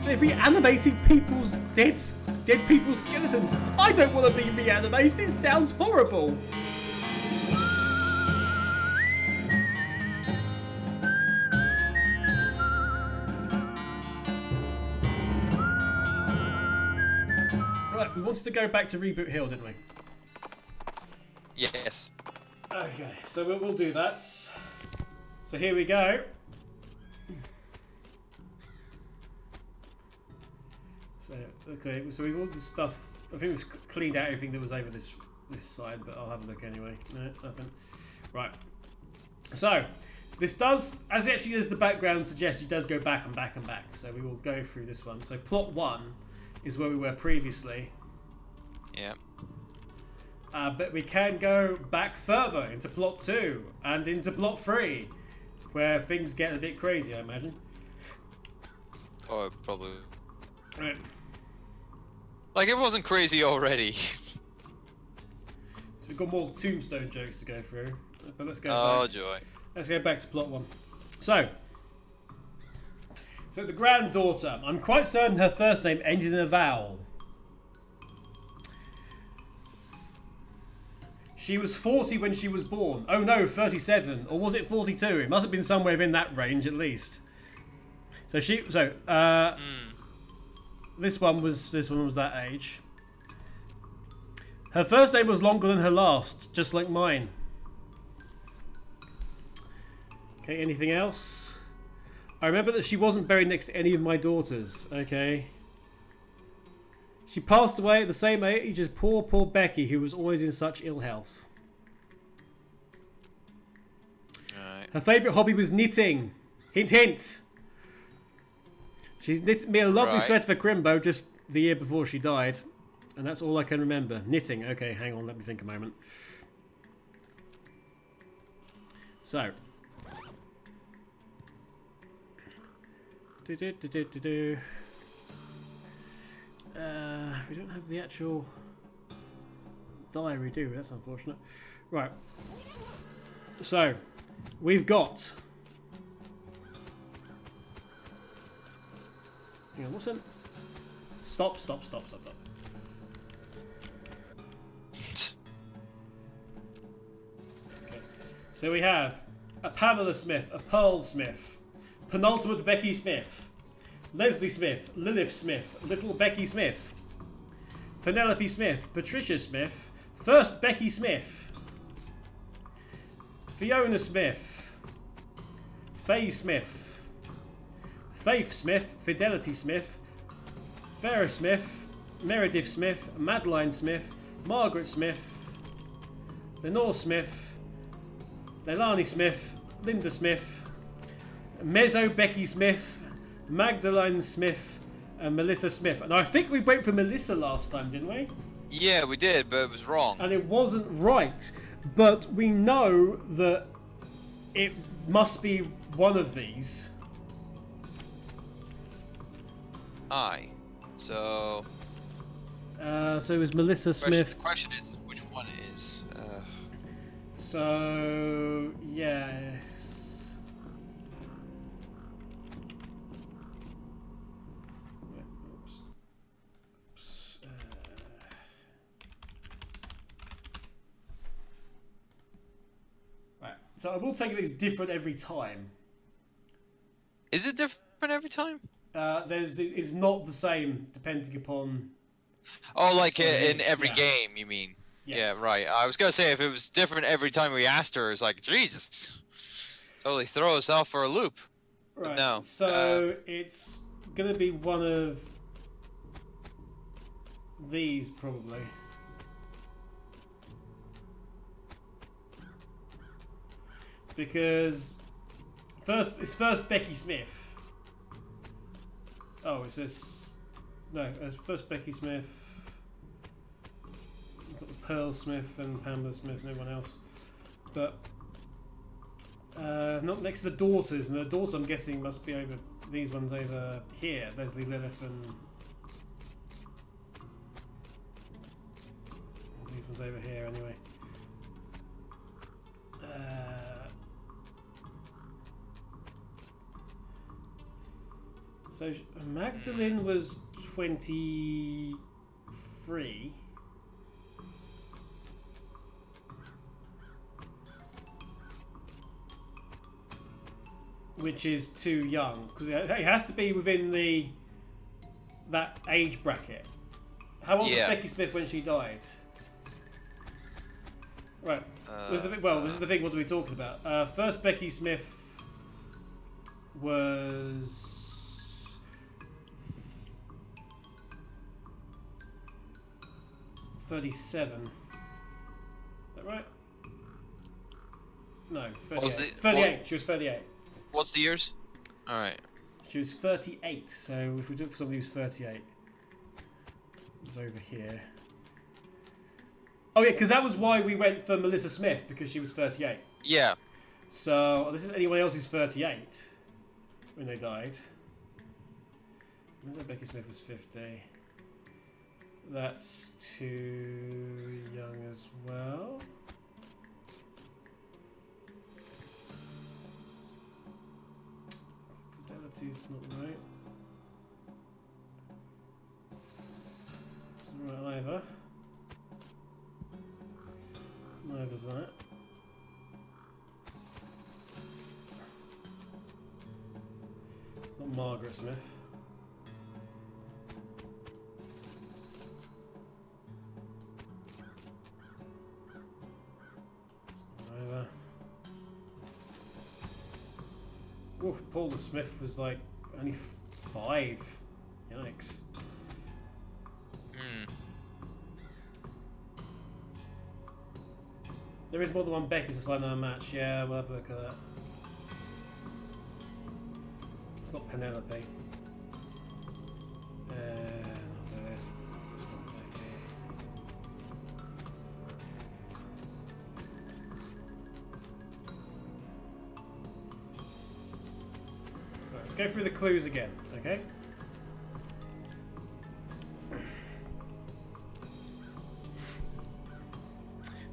They're reanimating dead people's skeletons. I don't want to be reanimated. It sounds horrible. Right, we wanted to go back to Reboot Hill, didn't we? Yes. Okay, so we'll do that. So here we go. So okay, so we've all the stuff. I think we've cleaned out everything that was over this side, but I'll have a look anyway. No, nothing. Right. So this does, as actually as the background suggests, it does go back and back and back. So we will go through this one. So plot 1 is where we were previously. Yeah. But we can go back further into plot 2 and into plot 3, where things get a bit crazy, I imagine. Or probably. Right. Like it wasn't crazy already. So we've got more Tombstone jokes to go through. But let's go. Oh back. joy. Let's go back to plot 1. So the granddaughter. I'm quite certain her first name ended in a vowel. She was 40 when she was born. Oh no, 37. Or was it 42? It must have been somewhere in that range at least. This one was that age. Her first name was longer than her last, just like mine. Okay, anything else? I remember that she wasn't buried next to any of my daughters. Okay. She passed away at the same age as poor Becky, who was always in such ill health. Alright. Her favourite hobby was knitting. Hint, hint. She's knitted me a lovely sweater for Crimbo just the year before she died. And that's all I can remember. Knitting. Okay, hang on, let me think a moment. So. We don't have the actual diary, do we? That's unfortunate. Right. So, we've got... Hang on, what's in... Stop. Okay. So we have a Pamela Smith, a Pearl Smith, penultimate Becky Smith, Leslie Smith, Lilith Smith, Little Becky Smith, Penelope Smith, Patricia Smith, First Becky Smith, Fiona Smith, Faye Smith, Faith Smith, Fidelity Smith, Farrah Smith, Meredith Smith, Madeline Smith, Margaret Smith, Lenore Smith, Leilani Smith, Linda Smith, Mezzo Becky Smith, Magdalene Smith, and Melissa Smith. And I think we went for Melissa last time, didn't we? Yeah, we did, but it was wrong. And it wasn't right. But we know that it must be one of these. Aye. So... So it was Melissa Smith. The question is which one it is. So, yes. Oops. Right. So I will take it it's different every time. Is it different every time? It's not the same depending upon... Oh, like in every game, you mean? Yes. Yeah, right. I was gonna say if it was different every time we asked her, it's like Jesus, totally throw us off for a loop. Right. But no. So it's gonna be one of these probably. Because it's first Becky Smith. Oh, it's this. No, it's first Becky Smith. We've got Pearl Smith and Pamela Smith and everyone else. But not next to the daughters. And the daughters, I'm guessing, must be over these ones over here. Leslie, Lilith, and these ones over here anyway. So Magdalene was 23. Which is too young, because it has to be within that age bracket. How old was Becky Smith when she died? Right. This is the thing. What are we talking about? First, Becky Smith was 37. Is that right? No, 38. 38. She was 38. What's the years? All right. She was 38. So if we look for somebody who's 38, it's over here. Oh yeah, because that was why we went for Melissa Smith, because she was 38. Yeah. So this is anyone else who's 38 when they died. Becky Smith was 50. That's too young as well. Fidelity's not right. It's not right either. Neither's that. Not Margaret Smith. Either. Oh, Paula Smith was like only 5. Yikes. There is more than one Becky to find that match. Yeah, we'll have a look at that. It's not Penelope. Not there. It's not Becky. Right, let's go through the clues again, okay?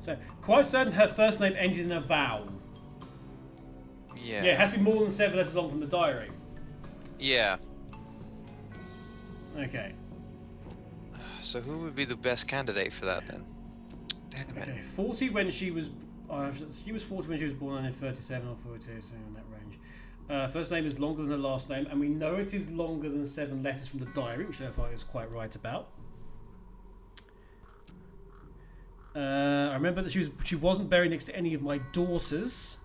So, quite certain her first name ends in a vowel. Yeah. Yeah, it has to be more than 7 letters long from the diary. Yeah. Okay. So who would be the best candidate for that then? Damn it. Okay, 40 when she was... she was 40 when she was born, and 37 or 42, so in that range. First name is longer than her last name, and we know it is longer than 7 letters from the diary, which I thought is quite right about. I remember that she wasn't buried next to any of my daughters.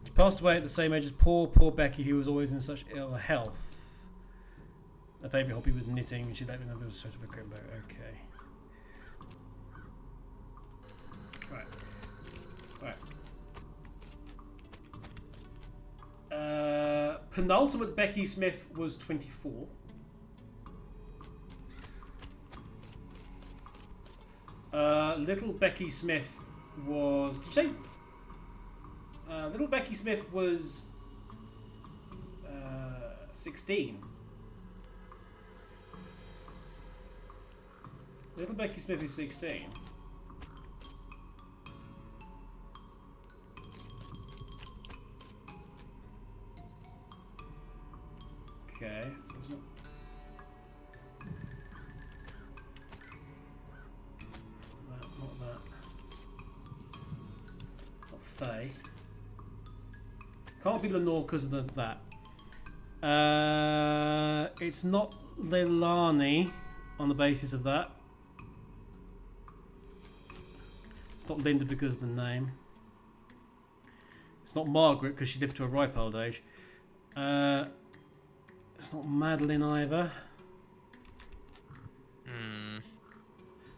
She passed away at the same age as poor Becky, who was always in such ill health. Her favourite hobby was knitting, and she let me know there was sort of a crimbo. Okay. Right. Penultimate Becky Smith was 24. Little Becky Smith was... Did you say... Little Becky Smith was... 16. Little Becky Smith is 16. Okay, so it's not... Not that. Not Faye. Can't be Lenore because of that. It's not Leilani on the basis of that. It's not Linda because of the name. It's not Margaret because she lived to a ripe old age. It's not Madeline either.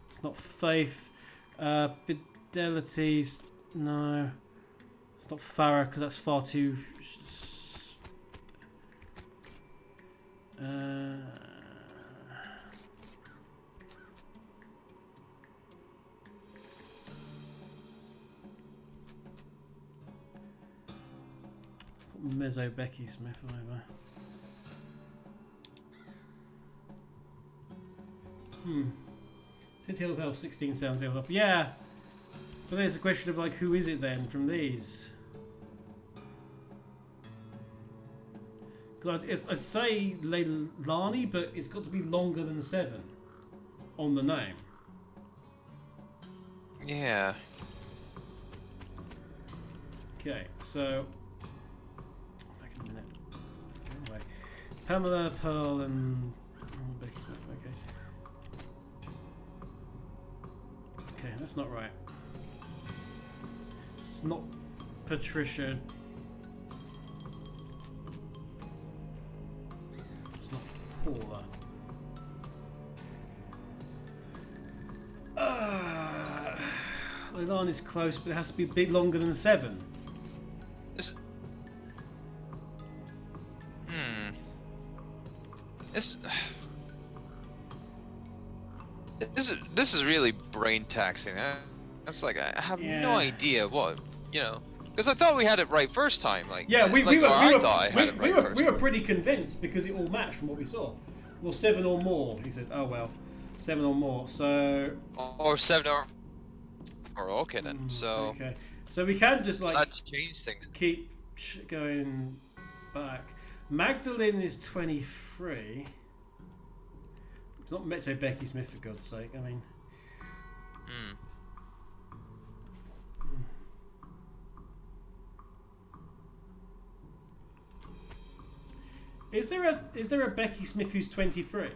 It's not Faith. Fidelity's... No. It's not Farah because that's far too... It's not Mezzo Becky Smith either. City Hill of Health 16 sounds ill health. Yeah, but there's a question of like, who is it then from these? I'd say Leilani, but it's got to be longer than 7 on the name. Yeah. Okay, so back in a minute. Anyway, Pamela, Pearl, and Becky Smith. Okay, that's not right. It's not Patricia. It's not Paula. Leilani is close, but it has to be a bit longer than 7. This. This. This is really brain taxing. That's like I have no idea what because I thought we had it right first time. Like yeah, we were pretty convinced because it all matched from what we saw. Well, 7 or more. He said, "Oh well, 7 or more." So or 7 or okay then. So okay, so we can just like let's change things. Keep going back. Magdalene is 23. It's not meant to say Becky Smith, for God's sake. I mean, is there a Becky Smith who's 23?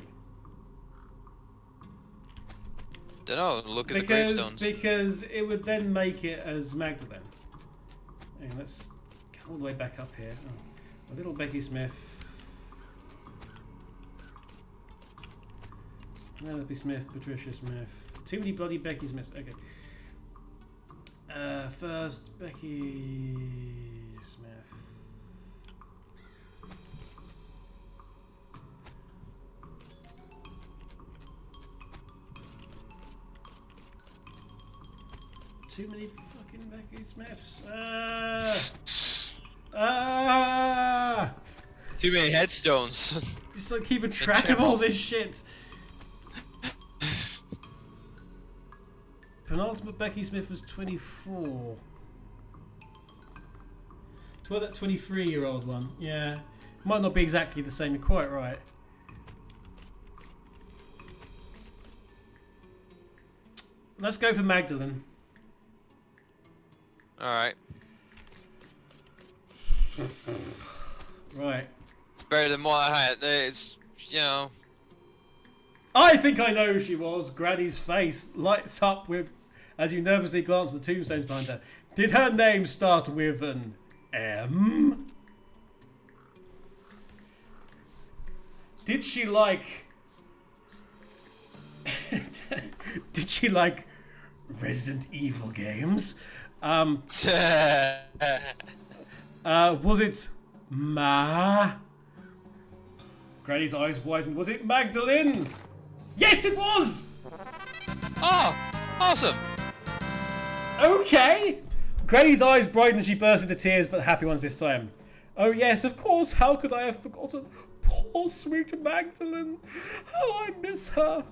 Don't know. Look at the gravestones. Because it would then make it as Magdalene. And let's go all the way back up here. Oh, a little Becky Smith. Penelope Smith, Patricia Smith. Too many bloody Becky Smiths. Okay. First, Becky Smith. Too many fucking Becky Smiths. Too many headstones. Just like keeping track of all this shit. Penultimate Becky Smith was 24. Well, that 23-year-old one. Yeah. Might not be exactly the same. You're quite right. Let's go for Magdalene. Alright. Right. It's better than what I had. It's, I think I know who she was. Granny's face lights up with as you nervously glance at the tombstones behind her. Did her name start with an M? Did she like... Did she like Resident Evil games? Was it Ma? Granny's eyes widened. Was it Magdalene? Yes, it was! Oh, awesome. Okay. Granny's eyes brightened and she burst into tears, but happy ones this time. Oh yes, of course. How could I have forgotten? Poor sweet Magdalene. How I miss her.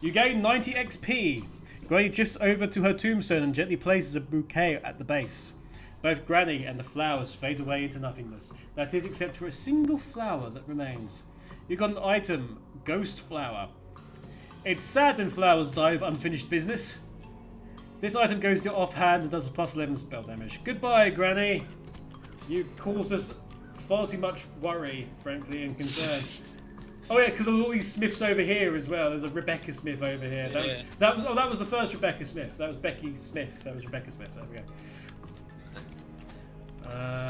You gain 90 XP. Granny drifts over to her tombstone and gently places a bouquet at the base. Both Granny and the flowers fade away into nothingness. That is, except for a single flower that remains. You got an item, Ghost Flower. It's sad when flowers die of unfinished business. This item goes to offhand and does a plus 11 spell damage. Goodbye, Granny. You caused us far too much worry, frankly, and concern. Oh yeah, because of all these Smiths over here as well. There's a Rebecca Smith over here. That was the first Rebecca Smith. That was Becky Smith. That was Rebecca Smith. There we go.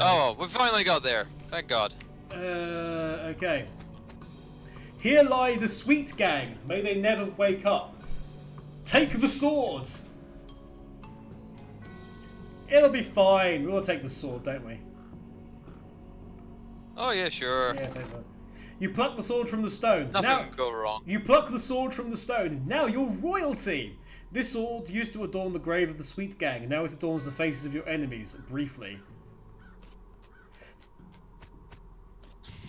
Oh, we finally got there. Thank God. Okay. Here lie the Sweet Gang. May they never wake up. Take the sword. It'll be fine. We'll take the sword, don't we? Oh yeah, sure. Yeah, take that. You pluck the sword from the stone. Nothing can go wrong. You pluck the sword from the stone. Now you're royalty. This sword used to adorn the grave of the Sweet Gang, and now it adorns the faces of your enemies, briefly.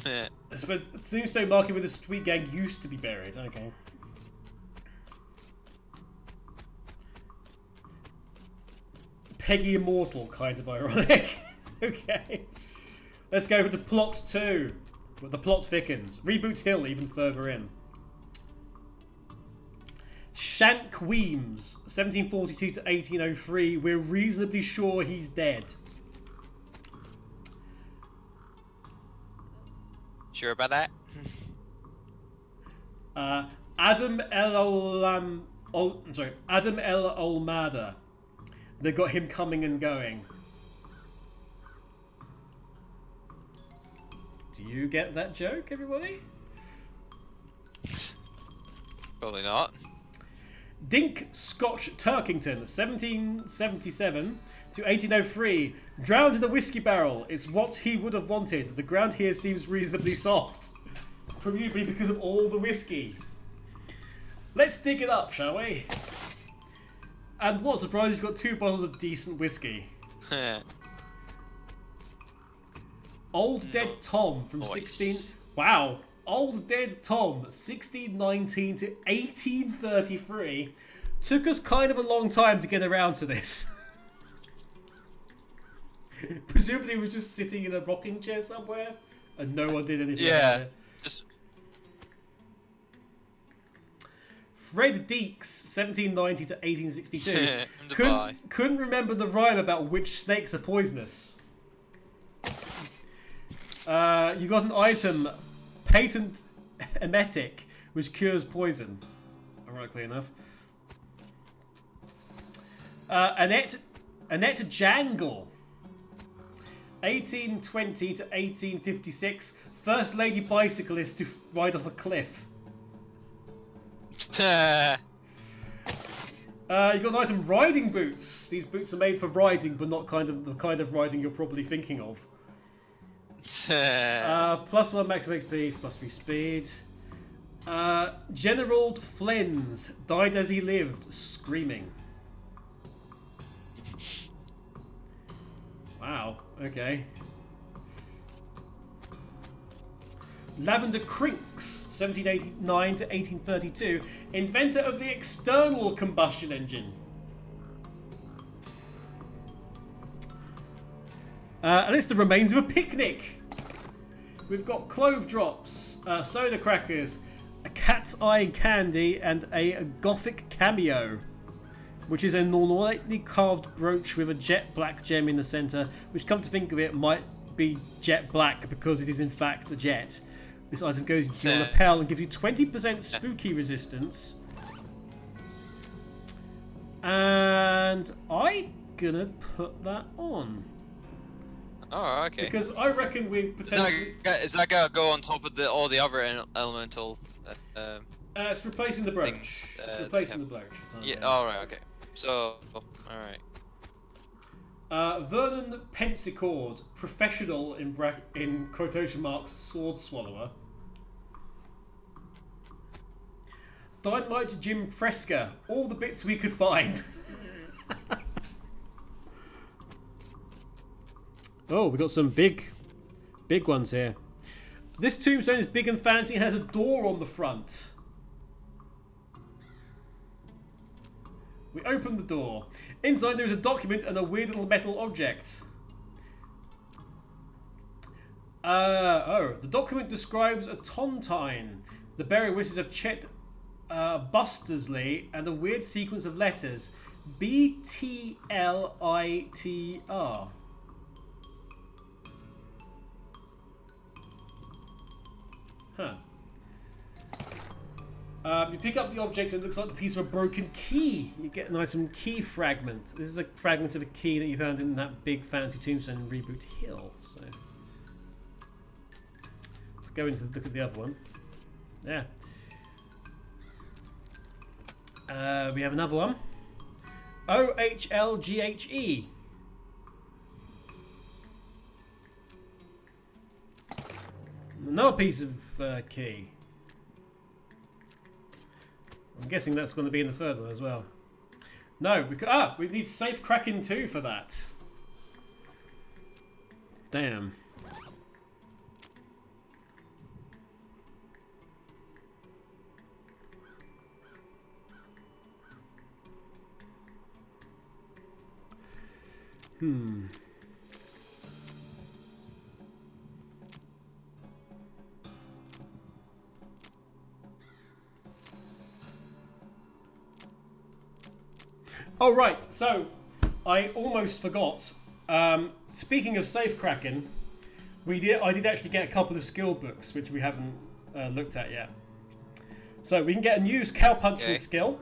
The tombstone marking where the Sweet Gang used to be buried. Okay. Peggy Immortal, kind of ironic. Okay. Let's go with the plot 2. But the plot thickens. Reboot Hill even further in. Shank Weems, 1742 to 1803. We're reasonably sure he's dead. Sure about that? Adam L. Adam L. Olmada. They got him coming and going. Do you get that joke, everybody? Probably not. Dink Scotch Turkington, 1777 to 1803. Drowned in a whiskey barrel. It's what he would have wanted. The ground here seems reasonably soft. Presumably because of all the whiskey. Let's dig it up, shall we? And what surprise, you've got 2 bottles of decent whiskey. Old Dead Tom from 16... Wow. Old Dead Tom, 1619 to 1833. Took us kind of a long time to get around to this. Presumably he was just sitting in a rocking chair somewhere and no one did anything about it. Fred Deeks, 1790 to 1862. Couldn't remember the rhyme about which snakes are poisonous. You got an item, patent emetic, which cures poison. Ironically enough. Annette Jangle, 1820 to 1856. First lady bicyclist to ride off a cliff. You got an item, riding boots. These boots are made for riding, but not the kind of riding you're probably thinking of. +1 maximum HP, +3 speed. Generald Flens died as he lived, screaming. Wow. Okay. Lavender Crinks, 1789 to 1832, inventor of the external combustion engine. And it's the remains of a picnic. We've got clove drops, soda crackers, a cat's eye candy, and a gothic cameo, which is an ornately carved brooch with a jet black gem in the centre, which, come to think of it, might be jet black because it is in fact a jet. This item goes into your lapel and gives you 20% spooky resistance. And I'm gonna put that on. Oh, okay. Because I reckon we potentially... Is that gonna go on top of all the other elemental... it's replacing the brooch. It's replacing the brooch. Yeah, alright, okay. So, alright. Vernon Pensicord, professional in quotation marks, sword swallower. Dynamite Jim Fresca, all the bits we could find. Oh, we got some big ones here. This tombstone is big and fancy and has a door on the front. We open the door. Inside there is a document and a weird little metal object. The document describes a tontine, the burial wishes of Chet Bustersley, and a weird sequence of letters. BTLITR. Huh. You pick up the object and it looks like the piece of a broken key. You get an item key fragment. This is a fragment of a key that you found in that big fancy tombstone in Reboot Hill. So let's go into look at the other one. Yeah. We have another one. OHLGHE. Another piece of key. I'm guessing that's going to be in the third one as well. No, we need safe cracking 2 for that. Damn. Oh, right. So, I almost forgot. Speaking of safe cracking, I did actually get a couple of skill books, which we haven't looked at yet. So, we can get a new cow punching skill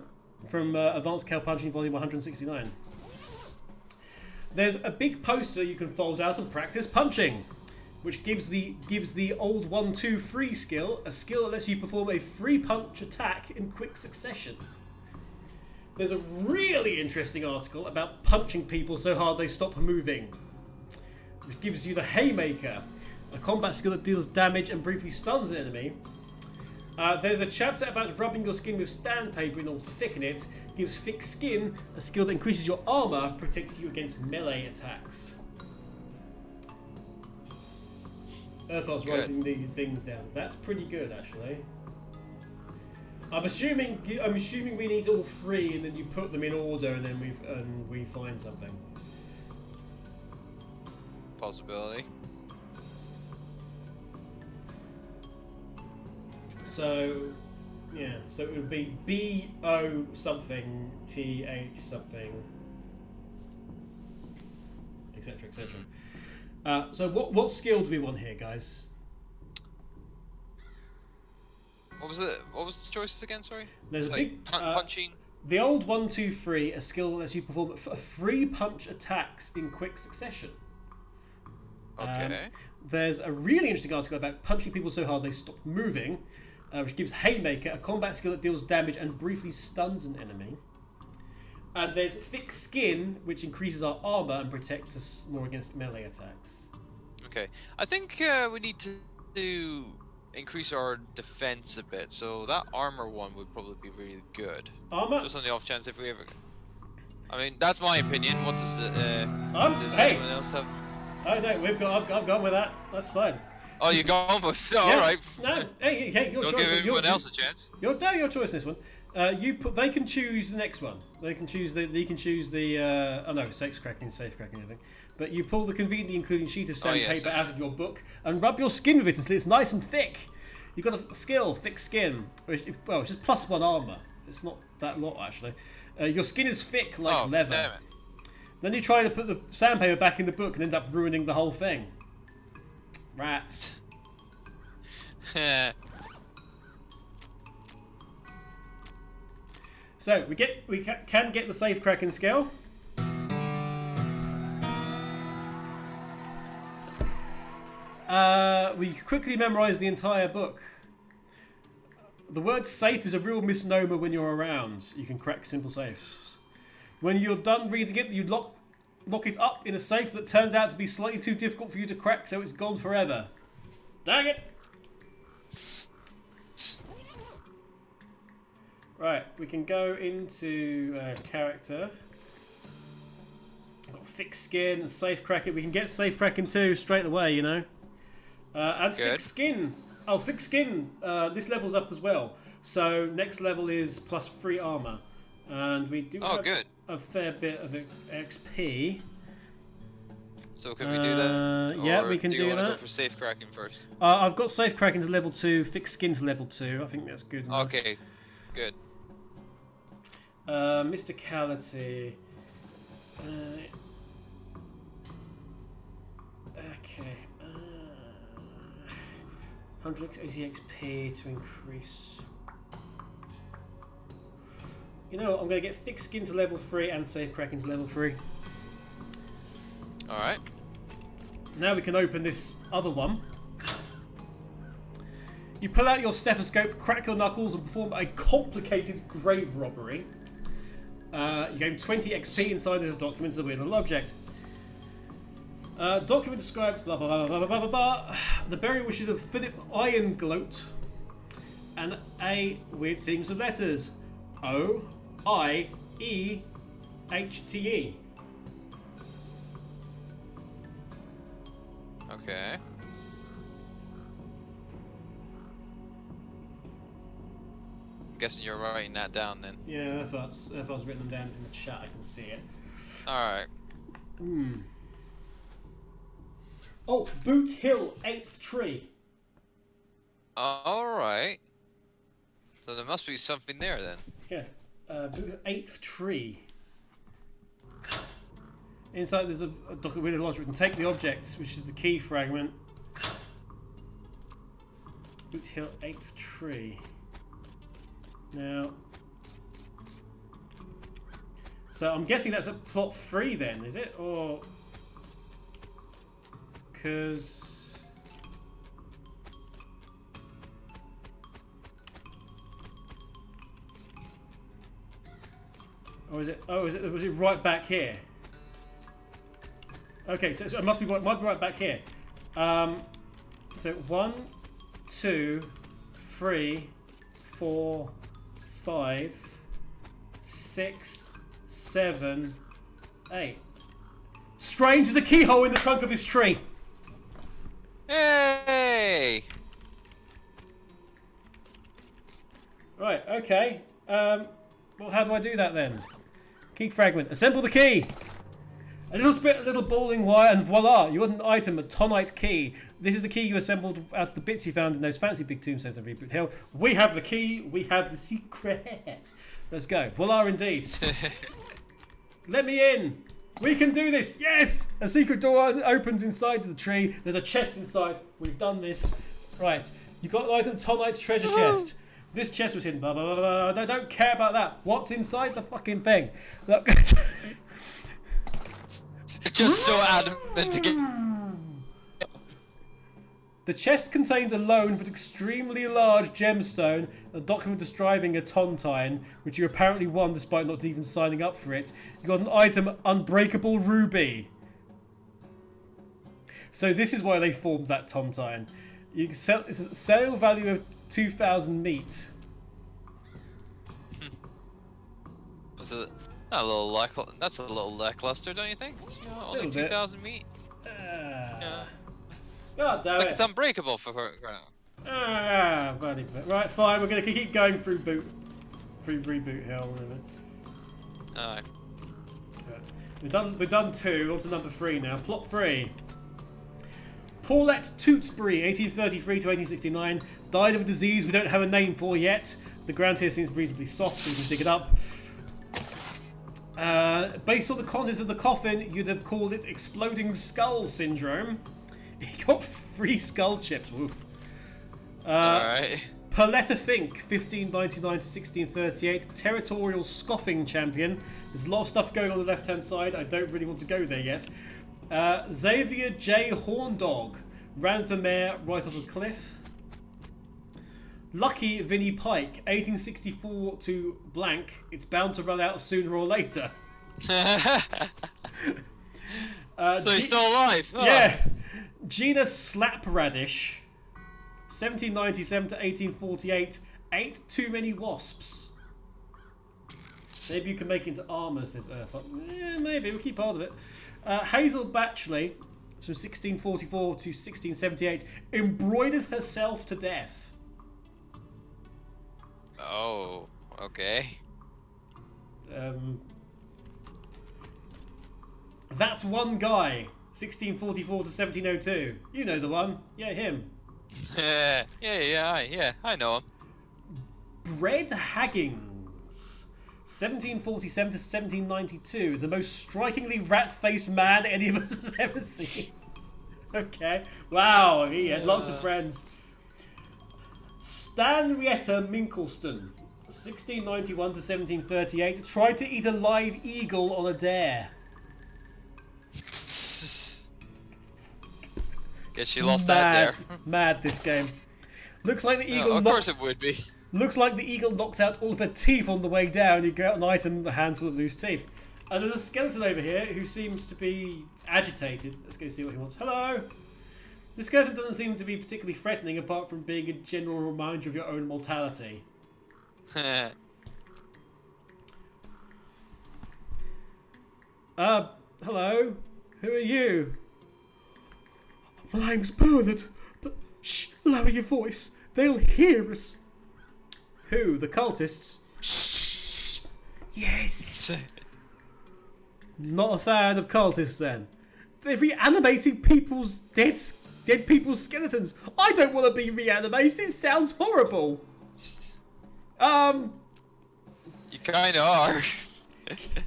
from Advanced Cow Punching Volume 169. There's a big poster you can fold out and practice punching, which gives the old 1-2 free skill, a skill that lets you perform a free punch attack in quick succession. There's a really interesting article about punching people so hard they stop moving, which gives you the Haymaker, a combat skill that deals damage and briefly stuns an enemy. There's a chapter about rubbing your skin with sandpaper in order to thicken it, gives thick skin, a skill that increases your armor, protects you against melee attacks. Earthos writing the things down. That's pretty good, actually. I'm assuming we need all three, and then you put them in order, and then we find something. Possibility. So, yeah. So it would be B-O something, T-H something, etc., etc. So what skill do we want here, guys? What was it? What was the choices again? Sorry. There's it's a big punching. The old 1-2-3, a skill that lets you perform free punch attacks in quick succession. Okay. There's a really interesting article about punching people so hard they stop moving, which gives Haymaker, a combat skill that deals damage and briefly stuns an enemy. And there's Thick Skin, which increases our armor and protects us more against melee attacks. Okay. I think we need to increase our defense a bit, so that armor one would probably be really good. Armor? Just on the off chance if we ever... I mean, that's my opinion. What does does hey. anyone else have? Oh no, I've gone with that. That's fine. Oh, you're going with... Oh, yeah. alright. No, hey, your Don't choice. give anyone else a chance. Your choice in this one. They can choose the next one. They can choose the. Oh no, safe cracking, I think. But you pull the conveniently including sheet of sandpaper out of your book and rub your skin with it until it's nice and thick. You've got a skill, thick skin. It's just +1 armor. It's not that lot actually. Your skin is thick like leather. Damn it. Then you try to put the sandpaper back in the book and end up ruining the whole thing. Rats. So we can get the safe cracking skill. We quickly memorise the entire book. The word safe is a real misnomer when you're around. You can crack simple safes. When you're done reading it, you lock it up in a safe that turns out to be slightly too difficult for you to crack, so it's gone forever. Dang it! Right, we can go into character. Got thick skin and safe cracking. We can get safe cracking too straight away, you know. And good. Thick skin. Oh, thick skin. This levels up as well. So next level is +3 armor, and we do have a fair bit of XP. So can we do that? Yeah, we can do that. Do you want to go for safe cracking first? I've got safe cracking to level 2, thick skin to level 2. I think that's good enough. Okay, good. Mysticality. Okay. 180 XP to increase. You know what? I'm going to get thick skin to level 3 and safe cracking to level 3. Alright. Now we can open this other one. You pull out your stethoscope, crack your knuckles, and perform a complicated grave robbery. You gain 20 XP inside this document as a weird little object. Document describes blah blah blah blah blah blah blah. The burial wishes of Philip Irongloat, and a weird sequence of letters: O-I-E-H-T-E. Okay. I'm guessing you're writing that down then. Yeah, if I was written them down, it's in the chat. I can see it. All right. Oh, Boot Hill, 8th tree. All right. So there must be something there then. Yeah, Boot Hill, 8th tree. Inside there's a document with a logic. We can take the object, which is the key fragment. Boot Hill 8th tree. Now, so I'm guessing that's at plot 3 then, is it? Or because was it right back here? Okay, so it might be right back here. So 1, 2, 3, 4, 5, 6, 7, 8. Strange, there's a keyhole in the trunk of this tree. Hey! Right, okay. Well, how do I do that then? Key fragment. Assemble the key. A little balling wire, and voila! You got an item, a tonite key. This is the key you assembled out of the bits you found in those fancy big tombstones of Reboot Hill. We have the key. We have the secret. Let's go. Voila, indeed. Let me in. We can do this. Yes! A secret door opens inside the tree. There's a chest inside. We've done this. Right. You got an item, tonite treasure chest. This chest was hidden. Blah, blah, blah, blah. I don't care about that. What's inside the fucking thing? Look. Just so adamant to get. The chest contains a lone but extremely large gemstone, a document describing a tontine, which you apparently won despite not even signing up for it. You got an item, unbreakable ruby. So this is why they formed that tontine. You can sell. It's a sale value of 2,000 meat. Was it that's a little lackluster, don't you think? Only 2,000 meat. God damn it! It's unbreakable for right now. Right, fine. We're gonna keep going through Reboot Hill. Alright. We've done 2. On to number 3 now. Plot 3. Paulette Tewksbury, 1833 to 1869, died of a disease we don't have a name for yet. The ground here seems reasonably soft, so you can dig it up. Based on the contents of the coffin, you'd have called it exploding skull syndrome. He got 3 skull chips. Woof. Alright. Pauletta Fink, 1599 to 1638, territorial scoffing champion. There's a lot of stuff going on the left-hand side. I don't really want to go there yet. Xavier J. Horndog ran for mayor right off a cliff. Lucky Vinnie Pike, 1864 to blank. It's bound to run out sooner or later. So he's still alive? Oh. Yeah. Gina Slapradish, 1797 to 1848. Ate too many wasps. Maybe you can make it into armour, says Earth. Yeah, maybe. We'll keep hold of it. Hazel Batchley, from 1644 to 1678, embroidered herself to death. Oh, okay. That's one guy, 1644 to 1702. You know the one. Yeah, him. yeah, I know him. Bread Haggins, 1747 to 1792. The most strikingly rat-faced man any of us has ever seen. Okay. Wow, he had lots of friends. Stanrietta Minkleston, 1691 to 1738, tried to eat a live eagle on a dare. Guess she lost that there. Mad, this game. Looks like the eagle. Of course it would be. Looks like the eagle knocked out all of her teeth on the way down. You get an item, a handful of loose teeth. And there's a skeleton over here who seems to be agitated. Let's go see what he wants. Hello. The skeleton doesn't seem to be particularly threatening, apart from being a general reminder of your own mortality. Hello? Who are you? My name's Bernard, but shh, lower your voice. They'll hear us. Who? The cultists? Shh! Yes! Not a fan of cultists, then. They're reanimating people's dead people's skeletons. I don't want to be reanimated. It sounds horrible. You kind of are.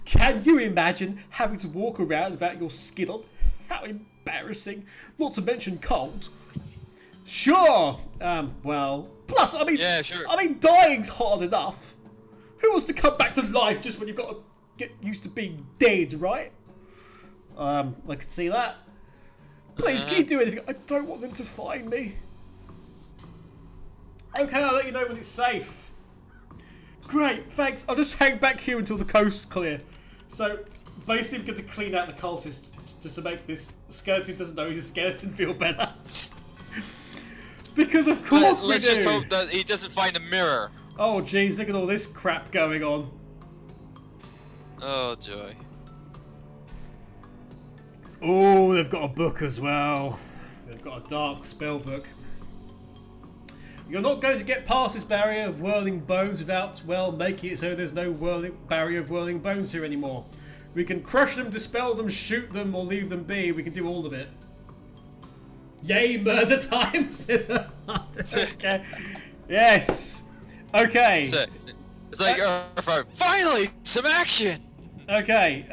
Can you imagine having to walk around without your skin on? How embarrassing. Not to mention cold. Sure. Well, plus, I mean, yeah, sure. I mean, dying's hard enough. Who wants to come back to life just when you've got to get used to being dead, right? I could see that. Please, can you do anything? I don't want them to find me. Okay, I'll let you know when it's safe. Great, thanks. I'll just hang back here until the coast's clear. So, basically, we're going to clean out the cultist just to make this skeleton who doesn't know he's a skeleton feel better. Because of course we do. Let's just hope that he doesn't find a mirror. Oh jeez, look at all this crap going on. Oh joy. Oh, they've got a book as well. They've got a dark spell book. You're not going to get past this barrier of whirling bones without, well, making it so there's no barrier of whirling bones here anymore. We can crush them, dispel them, shoot them, or leave them be. We can do all of it. Yay, murder times! Okay. Yes. Okay. It's like, finally, some action! Okay.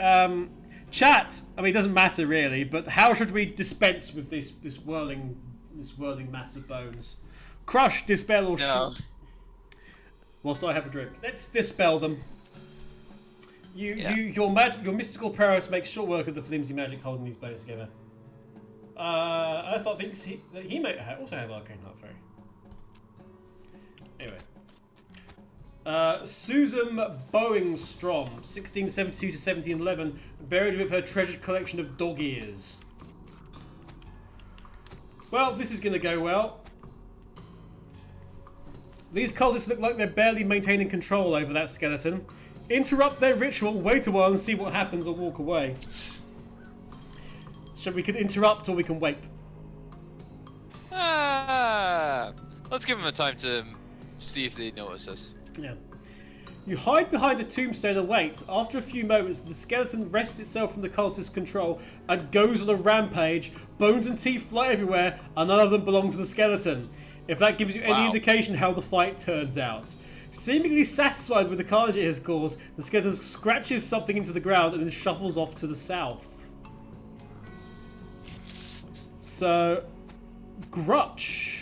Chat. I mean, it doesn't matter really, but how should we dispense with this whirling mass of bones? Crush, dispel, or shoot? Whilst I have a drink. Let's dispel them. Your mystical prowess makes short work of the flimsy magic holding these bones together. I thought that he may also have arcane heart fairy. Anyway. Susan Bowingstrom, 1672 to 1711, buried with her treasured collection of dog ears. Well, this is going to go well. These cultists look like they're barely maintaining control over that skeleton. Interrupt their ritual, wait a while and see what happens, or walk away. So we can interrupt or we can wait. Let's give them a time to see if they notice us. Yeah. You hide behind a tombstone and wait. After a few moments, the skeleton wrests itself from the cultist's control and goes on a rampage. Bones and teeth fly everywhere, and none of them belong to the skeleton. If that gives you any indication how the fight turns out. Seemingly satisfied with the carnage it has caused, the skeleton scratches something into the ground and then shuffles off to the south. So, Grutch.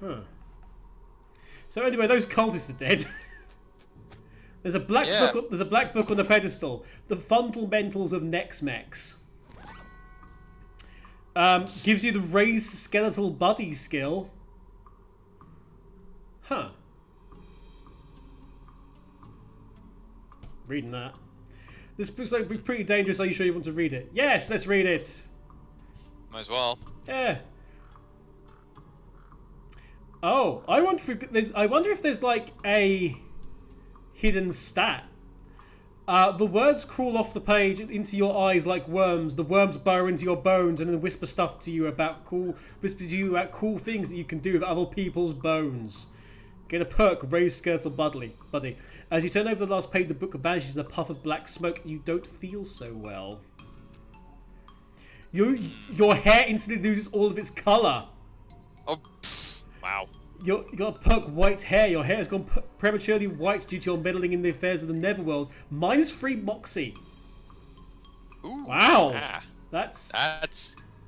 Huh. So anyway, those cultists are dead. There's a black book. There's a black book on the pedestal. The Fundamentals of Nex-Mex. Gives you the raised skeletal buddy skill. Huh. Reading that. This looks like pretty dangerous. Are you sure you want to read it? Yes, let's read it. Might as well. Yeah. Oh, I wonder if there's like a hidden stat. The words crawl off the page into your eyes like worms. The worms burrow into your bones and then whisper stuff to you about cool things that you can do with other people's bones. Get a perk, raise skeletal buddy. As you turn over the last page, the book vanishes in a puff of black smoke. You don't feel so well. Your hair instantly loses all of its colour. Oh, wow. You got a perk white hair. Your hair has gone prematurely white due to your meddling in the affairs of the Netherworld. -3 moxie. Ooh, wow. Yeah. That's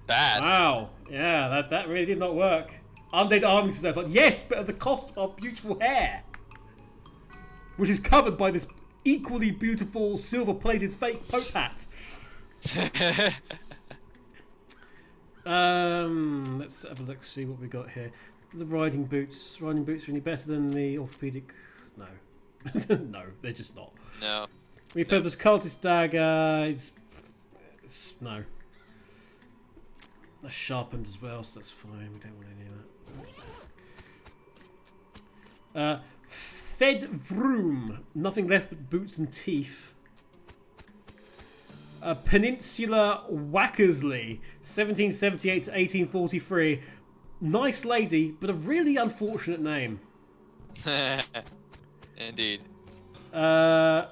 bad. Wow. Yeah, that really did not work. Undead armies and stuff. Like, yes, but at the cost of our beautiful hair. Which is covered by this equally beautiful silver-plated fake Pope hat. Let's have a look, see what we got here. The riding boots. Riding boots are any better than the orthopedic? No. No, they're just not. No. Repurposed cultist dagger. No. That's sharpened as well, so that's fine. We don't want any of that. Fed Vroom. Nothing left but boots and teeth. Peninsula Wackersley, 1778 to 1843. Nice lady, but a really unfortunate name. Indeed. Oh.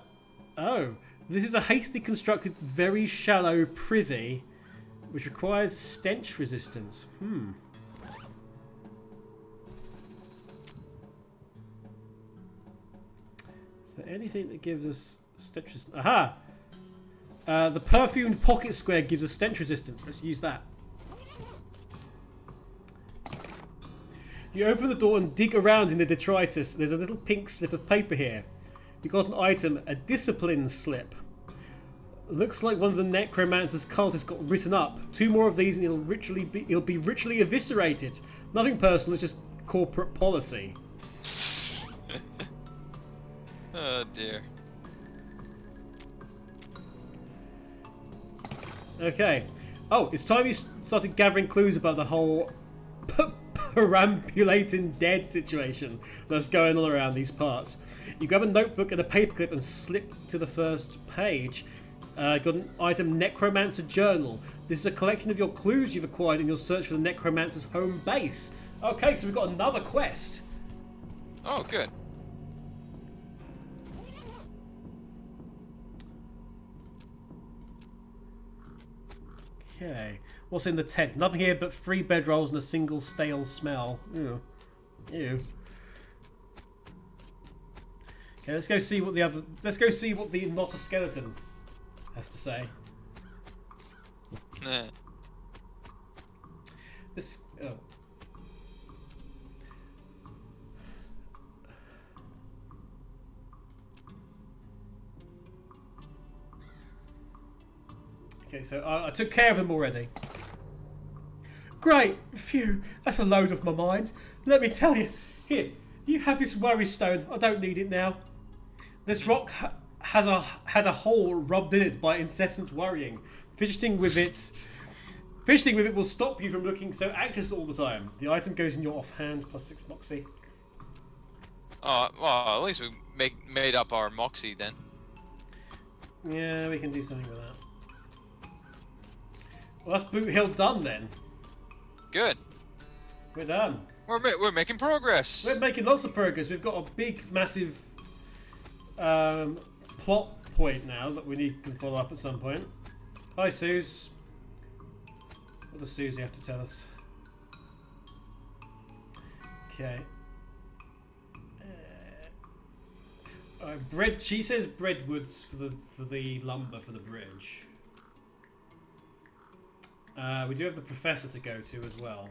This is a hastily constructed, very shallow privy, which requires stench resistance. there anything that gives us stench resistance? Aha! The perfumed pocket square gives us stench resistance. Let's use that. You open the door and dig around in the detritus. There's a little pink slip of paper here. You got an item, a discipline slip. Looks like one of the Necromancer's cultists got written up. 2 more of these and he'll be ritually eviscerated. Nothing personal, it's just corporate policy. Oh dear. Okay. Oh, it's time you started gathering clues about the whole perambulating dead situation that's going on around these parts. You grab a notebook and a paperclip and slip to the first page. Got an item, Necromancer Journal. This is a collection of your clues you've acquired in your search for the Necromancer's home base. Okay, so we've got another quest. Oh, good. Okay. What's in the tent? Nothing here but 3 bedrolls and a single stale smell. Ew. Ew. Okay, let's go see what the not a skeleton has to say. Nah. This. Oh. Okay, so I took care of them already. Great! Phew, that's a load off my mind. Let me tell you. Here, you have this worry stone. I don't need it now. This rock had a hole rubbed in it by incessant worrying. Fidgeting with it will stop you from looking so anxious all the time. The item goes in your offhand, +6 moxie. Oh, well, at least we made up our moxie then. Yeah, we can do something with that. Well, that's Boot Hill done then. Good. We're done. We're making progress. We're making lots of progress. We've got a big, massive plot point now that we can follow up at some point. Hi, Suze. What does Susie have to tell us? Okay. Bread. She says breadwoods for the lumber for the bridge. We do have the professor to go to as well.